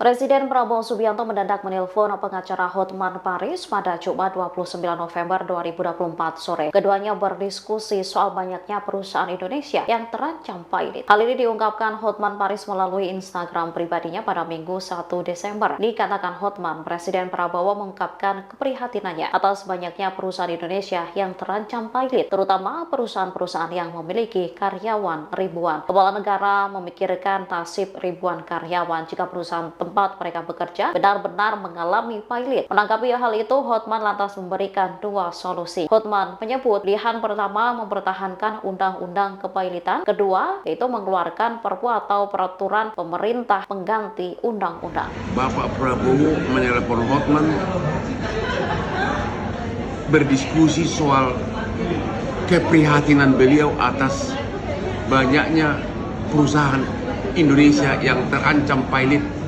Presiden Prabowo Subianto mendadak menelpon pengacara Hotman Paris pada Jumat 29 November 2024 sore. Keduanya berdiskusi soal banyaknya perusahaan Indonesia yang terancam pilot. Hal ini diungkapkan Hotman Paris melalui Instagram pribadinya pada Minggu 1 Desember. Dikatakan Hotman, Presiden Prabowo mengungkapkan keprihatinannya atas banyaknya perusahaan Indonesia yang terancam pilot, terutama perusahaan-perusahaan yang memiliki karyawan ribuan. Kepala negara memikirkan nasib ribuan karyawan jika perusahaan tempat mereka bekerja benar-benar mengalami pilot. Menanggapi hal itu, Hotman lantas memberikan dua solusi. Hotman menyebut pilihan pertama mempertahankan undang-undang kepilotan, kedua yaitu mengeluarkan perpu atau peraturan pemerintah pengganti undang-undang. Bapak Prabowo menelpon Hotman berdiskusi soal keprihatinan beliau atas banyaknya perusahaan Indonesia yang terancam pilot